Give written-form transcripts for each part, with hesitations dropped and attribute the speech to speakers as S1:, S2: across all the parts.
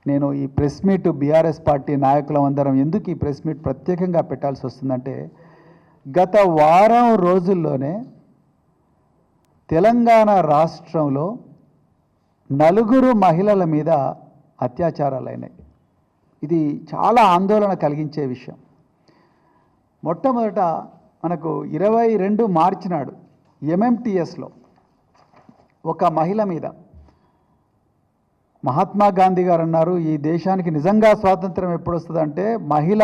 S1: నేను ఈ press meet BRS party నాయకులం అందరం ఎందుకు ఈ ప్రెస్ మీట్ ప్రత్యేకంగా పెట్టాల్సి వస్తుందంటే, గత వారం రోజుల్లోనే తెలంగాణ రాష్ట్రంలో 4 మహిళల మీద అత్యాచారాలైనాయి. ఇది చాలా ఆందోళన కలిగించే విషయం. మొట్టమొదట మనకు 22 మార్చి నాడు ఎంఎంటీఎస్లో ఒక మహిళ మీద మహాత్మా గాంధీ గారు అన్నారు, ఈ దేశానికి నిజంగా స్వాతంత్రం ఎప్పుడు వస్తుందంటే మహిళ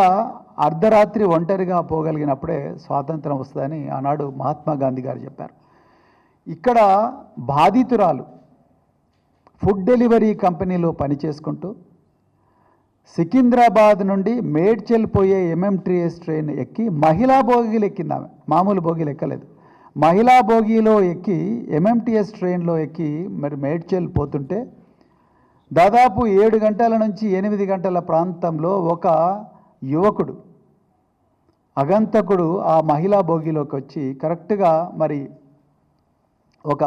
S1: అర్ధరాత్రి ఒంటరిగా పోగలిగినప్పుడే స్వాతంత్రం వస్తుందని ఆనాడు మహాత్మా గాంధీ గారు చెప్పారు. ఇక్కడ బాధితురాలు ఫుడ్ డెలివరీ కంపెనీలో పనిచేసుకుంటూ సికింద్రాబాద్ నుండి మేడ్చల్ పోయే ఎంఎంటీఎస్ ట్రైన్ ఎక్కి మహిళా బోగీలు ఎక్కింది. ఆమె మామూలు బోగీలు ఎక్కలేదు, మహిళా బోగీలో ఎక్కి ఎంఎంటీఎస్ ట్రైన్లో ఎక్కి మరి మేడ్చల్ పోతుంటే దాదాపు 7 గంటల నుంచి 8 గంటల ప్రాంతంలో ఒక యువకుడు అగంతకుడు ఆ మహిళా బోగీలోకి వచ్చి కరెక్ట్గా మరి ఒక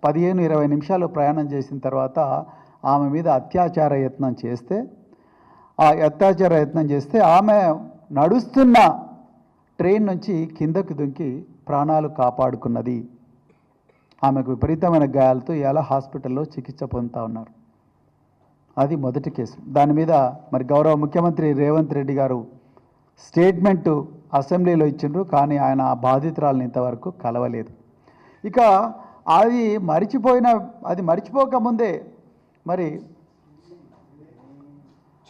S1: 15-20 నిమిషాలు ప్రయాణం చేసిన తర్వాత ఆమె మీద అత్యాచార యత్నం చేస్తే ఆమె నడుస్తున్న ట్రైన్ నుంచి కిందకు దుంకి ప్రాణాలు కాపాడుకున్నది. ఆమెకు విపరీతమైన గాయాలతో ఇలా హాస్పిటల్లో చికిత్స పొందుతూ ఉన్నారు. అది మొదటి కేసు. దాని మీద మరి గౌరవ ముఖ్యమంత్రి రేవంత్ రెడ్డి గారు స్టేట్మెంటు అసెంబ్లీలో ఇచ్చిండ్రు, కానీ ఆయన ఆ బాధితురాలను ఇంతవరకు కలవలేదు. ఇక అది మరిచిపోకముందే మరి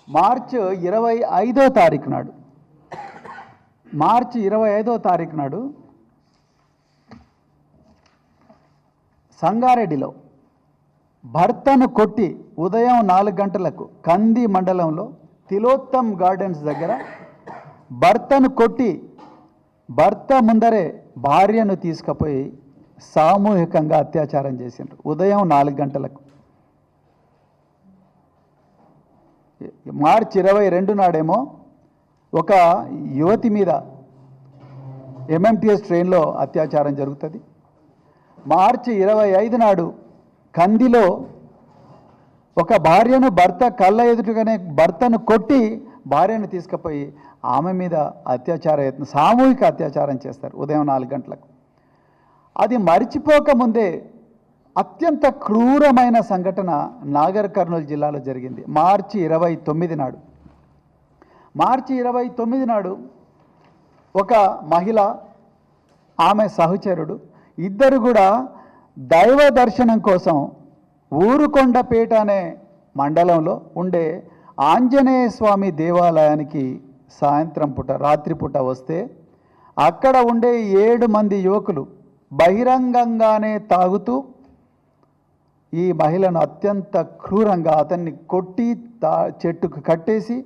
S1: మార్చి 25వ తారీఖు నాడు సంగారెడ్డిలో భర్తను కొట్టి ఉదయం 4 గంటలకు కంది మండలంలో తిలోత్తమ్ గార్డెన్స్ దగ్గర భర్తను కొట్టి భర్త ముందరే భార్యను తీసుకుపోయి సామూహికంగా అత్యాచారం చేసిండ్రు ఉదయం 4 గంటలకు. మార్చి 22 నాడేమో ఒక యువతి మీద ఎంఎంటీఎస్ ట్రైన్లో అత్యాచారం జరుగుతుంది. మార్చి 25 నాడు కందిలో ఒక భార్యను భర్త కళ్ళ ఎదుటగానే భర్తను కొట్టి భార్యను తీసుకుపోయి ఆమె మీద సామూహిక అత్యాచారం చేస్తారు ఉదయం 4 గంటలకు. అది మరిచిపోకముందే అత్యంత క్రూరమైన సంఘటన నాగర్ కర్నూలు జిల్లాలో జరిగింది. మార్చి 29 నాడు ఒక మహిళ ఆమె సహచరుడు ఇద్దరు కూడా దైవ దర్శనం కోసం ఊరుకొండపేట అనే మండలంలో ఉండే ఆంజనేయ స్వామి దేవాలయానికి రాత్రిపూట వస్తే అక్కడ ఉండే 7 మంది యువకులు బహిరంగంగానే తాగుతూ ఈ మహిళను అత్యంత క్రూరంగా అతన్ని కొట్టి చెట్టుకు కట్టేసి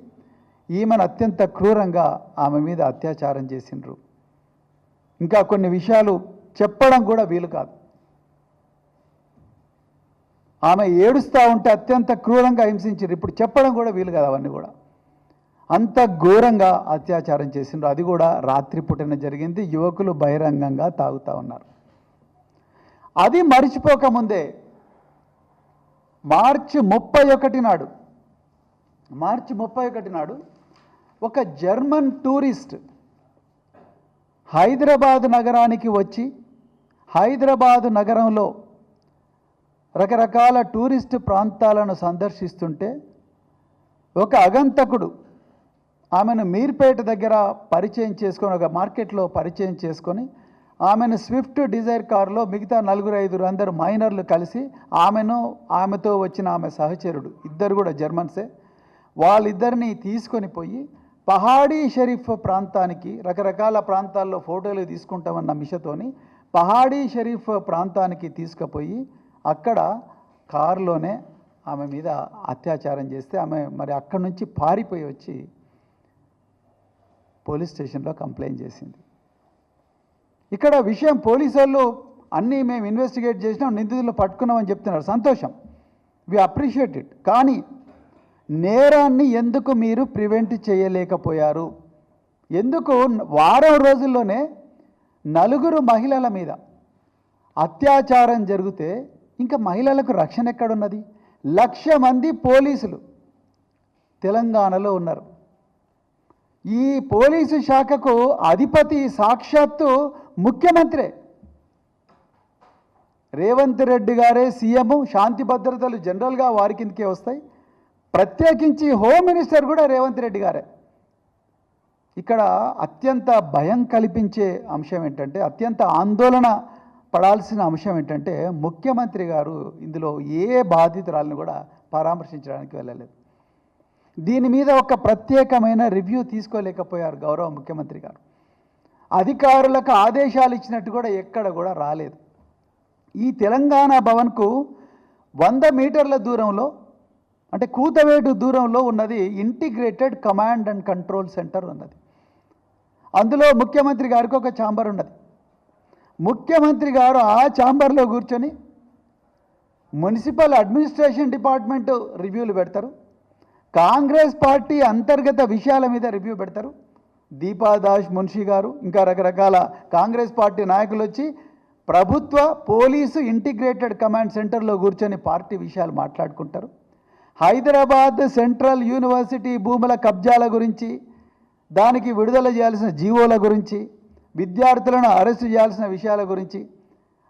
S1: ఈమెను అత్యంత క్రూరంగా ఆమె మీద అత్యాచారం చేసిండ్రు. ఇంకా కొన్ని విషయాలు చెప్పడం కూడా వీలు కాదు. ఆమె ఏడుస్తూ ఉంటే అత్యంత క్రూరంగా హింసించారు. ఇప్పుడు చెప్పడం కూడా వీలు కాదు. అవన్నీ కూడా అంత ఘోరంగా అత్యాచారం చేసిండ్రు. అది కూడా రాత్రిపూటనే జరిగింది. యువకులు బహిరంగంగా తాగుతూ ఉన్నారు. అది మరిచిపోకముందే మార్చి 31 నాడు ఒక జర్మన్ టూరిస్ట్ హైదరాబాద్ నగరానికి వచ్చి హైదరాబాద్ నగరంలో రకరకాల టూరిస్ట్ ప్రాంతాలను సందర్శిస్తుంటే ఒక అగంతకుడు ఆమెను మీర్పేట దగ్గర పరిచయం చేసుకొని ఒక మార్కెట్లో పరిచయం చేసుకొని ఆమెను స్విఫ్ట్ డిజైర్ కారులో మిగతా 4-5 అందరు మైనర్లు కలిసి ఆమెతో వచ్చిన ఆమె సహచరుడు ఇద్దరు కూడా జర్మన్సే, వాళ్ళిద్దరిని తీసుకొని పోయి పహాడీ షరీఫ్ ప్రాంతానికి రకరకాల ప్రాంతాల్లో ఫోటోలు తీసుకుంటామన్న మిషతోని పహాడీ షరీఫ్ ప్రాంతానికి తీసుకుపోయి అక్కడ కారులోనే ఆమె మీద అత్యాచారం చేస్తే ఆమె మరి అక్కడి నుంచి పారిపోయి వచ్చి పోలీస్ స్టేషన్లో కంప్లైంట్ చేసింది. ఇక్కడ విషయం పోలీసు వాళ్ళు అన్నీ మేము ఇన్వెస్టిగేట్ చేసినాం, నిందితులు పట్టుకున్నామని చెప్తున్నారు. సంతోషం, వి అప్రిషియేట్ ఇట్. కానీ నేరాన్ని ఎందుకు మీరు ప్రివెంట్ చేయలేకపోయారు? ఎందుకు వారం రోజుల్లోనే 4 మహిళల మీద అత్యాచారం జరిగితే ఇంకా మహిళలకు రక్షణ ఎక్కడున్నది? 1,00,000 మంది పోలీసులు తెలంగాణలో ఉన్నారు. ఈ పోలీసు శాఖకు అధిపతి సాక్షాత్తు ముఖ్యమంత్రే. రేవంత్ రెడ్డి గారే సీఎం, శాంతి భద్రతలు జనరల్గా వారి కిందకే వస్తాయి. ప్రత్యేకించి హోమ్ మినిస్టర్ కూడా రేవంత్ రెడ్డి గారే. ఇక్కడ అత్యంత భయం కల్పించే అంశం ఏంటంటే, అత్యంత ఆందోళన పడాల్సిన అంశం ఏంటంటే, ముఖ్యమంత్రి గారు ఇందులో ఏ బాధితురాలను కూడా పరామర్శించడానికి వెళ్ళలేదు. దీని మీద ఒక ప్రత్యేకమైన రివ్యూ తీసుకోలేకపోయారు గౌరవ ముఖ్యమంత్రి గారు. అధికారులకు ఆదేశాలు ఇచ్చినట్టు కూడా ఎక్కడ కూడా రాలేదు. ఈ తెలంగాణ భవన్కు 100 మీటర్ల దూరంలో, అంటే కూతవేటు దూరంలో ఉన్నది integrated command and control centre ఉన్నది. అందులో ముఖ్యమంత్రి గారికి ఒక ఛాంబర్ ఉన్నది. ముఖ్యమంత్రి గారు ఆ ఛాంబర్లో కూర్చొని మున్సిపల్ అడ్మినిస్ట్రేషన్ డిపార్ట్మెంట్ రివ్యూలు పెడతారు, కాంగ్రెస్ పార్టీ అంతర్గత విషయాల మీద రివ్యూ పెడతారు. దీపాదాస్ మున్షి గారు ఇంకా రకరకాల కాంగ్రెస్ పార్టీ నాయకులు వచ్చి ప్రభుత్వ పోలీసు ఇంటిగ్రేటెడ్ కమాండ్ సెంటర్లో కూర్చొని పార్టీ విషయాలు మాట్లాడుకుంటారు. హైదరాబాద్ సెంట్రల్ యూనివర్సిటీ భూముల కబ్జాల గురించి, దానికి విడుదల చేయాల్సిన జీవోల గురించి, విద్యార్థులను అరెస్టు చేయాల్సిన విషయాల గురించి,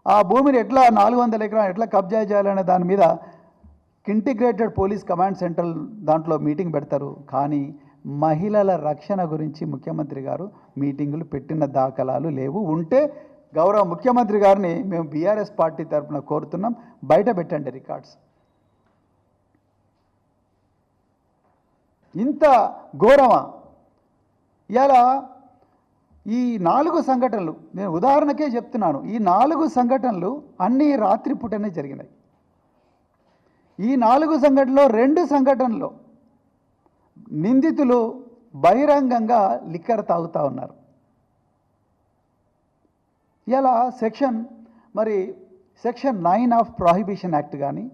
S1: ఆ భూమిని ఎట్లా 400 ఎకరాలు ఎట్లా కబ్జా చేయాలనే దాని మీద ఇంటిగ్రేటెడ్ పోలీస్ కమాండ్ సెంటర్ దాంట్లో మీటింగ్ పెడతారు. కానీ మహిళల రక్షణ గురించి ముఖ్యమంత్రి గారు మీటింగులు పెట్టిన దాఖలాలు లేవు. ఉంటే గౌరవ ముఖ్యమంత్రి గారిని మేము బీఆర్ఎస్ పార్టీ తరఫున కోరుతున్నాం, బయట పెట్టండి రికార్డ్స్. ఇంత ఘోరమా? ఇలా ఈ 4 సంఘటనలు, నేను ఉదాహరణకే చెప్తున్నాను, ఈ 4 సంఘటనలు అన్నీ రాత్రిపూటనే జరిగినాయి. ఈ 4 సంఘటనలో 2 సంఘటనలో నిందితులు బహిరంగంగా లిక్కర్ తాగుతూ ఉన్నారు. ఇలా సెక్షన్ 9 ఆఫ్ ప్రొహిబిషన్ యాక్ట్ కానీ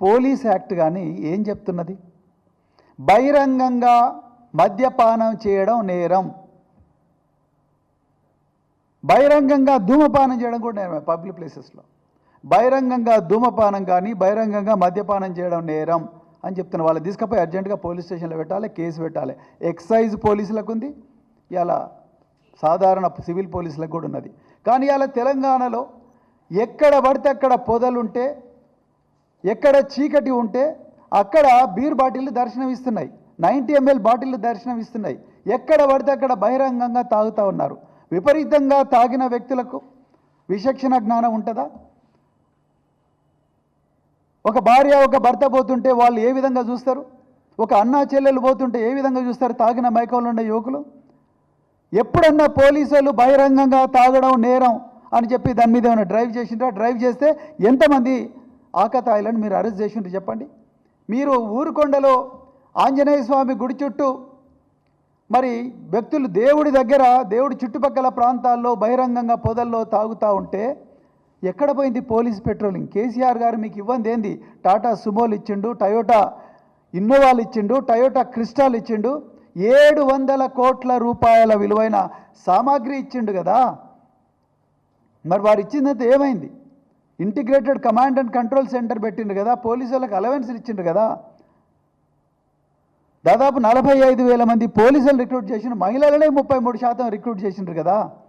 S1: పోలీస్ యాక్ట్ కానీ ఏం చెప్తున్నది? బహిరంగంగా మద్యపానం చేయడం నేరం, బహిరంగంగా ధూమపానం చేయడం కూడా నేరమే. పబ్లిక్ ప్లేసెస్లో బహిరంగంగా ధూమపానం కానీ బహిరంగంగా మద్యపానం చేయడం నేరం అని చెప్తున్న వాళ్ళు తీసుకుపోయి అర్జెంటుగా పోలీస్ స్టేషన్లో పెట్టాలి, కేసు పెట్టాలి. ఎక్సైజ్ పోలీసులకు ఉంది, ఇలా సాధారణ సివిల్ పోలీసులకు కూడా ఉన్నది. కానీ ఇలా తెలంగాణలో ఎక్కడ పడితే అక్కడ పొదలుంటే, ఎక్కడ చీకటి ఉంటే అక్కడ బీర్ బాటిళ్ళు దర్శనం ఇస్తున్నాయి, 90 ml బాటిళ్ళు దర్శనం ఇస్తున్నాయి. ఎక్కడ పడితే అక్కడ బహిరంగంగా తాగుతూ ఉన్నారు. విపరీతంగా తాగిన వ్యక్తులకు విచక్షణ జ్ఞానం ఉంటుందా? ఒక భార్య ఒక భర్త పోతుంటే వాళ్ళు ఏ విధంగా చూస్తారు? ఒక అన్నా చెల్లెలు పోతుంటే ఏ విధంగా చూస్తారు తాగిన మైకంలో ఉన్న యువకులు? ఎప్పుడన్నా పోలీసులు బహిరంగంగా తాగడం నేరం అని చెప్పి దాని మీద ఏమైనా డ్రైవ్ చేసిండ్రా? డ్రైవ్ చేస్తే ఎంతమంది ఆకతాయిలను మీరు అరెస్ట్ చేసిండ్రు చెప్పండి. మీరు ఊరుకొండలో ఆంజనేయ స్వామి గుడి చుట్టూ మరి వ్యక్తులు దేవుడి దగ్గర, దేవుడి చుట్టుపక్కల ప్రాంతాల్లో బహిరంగంగా పొదల్లో తాగుతూ ఉంటే ఎక్కడ పోయింది పోలీస్ పెట్రోలింగ్? కేసీఆర్ గారు మీకు ఇవ్వంది ఏంది? టాటా సుమోలు ఇచ్చిండు, టయోటా ఇన్నోవాలు ఇచ్చిండు, టయోటా క్రిస్టాల్ ఇచ్చిండు, 700 కోట్ల రూపాయల విలువైన సామాగ్రి ఇచ్చిండు కదా. మరి వారు ఇచ్చిందంతా ఏమైంది? Integrated command and control centre పెట్టిండు కదా, పోలీసులకు అలవెన్స్లు ఇచ్చిండు కదా. దాదాపు 45,000 మంది పోలీసులు రిక్రూట్ చేసిండు, మహిళలనే 33% రిక్రూట్ చేసిండ్రు కదా.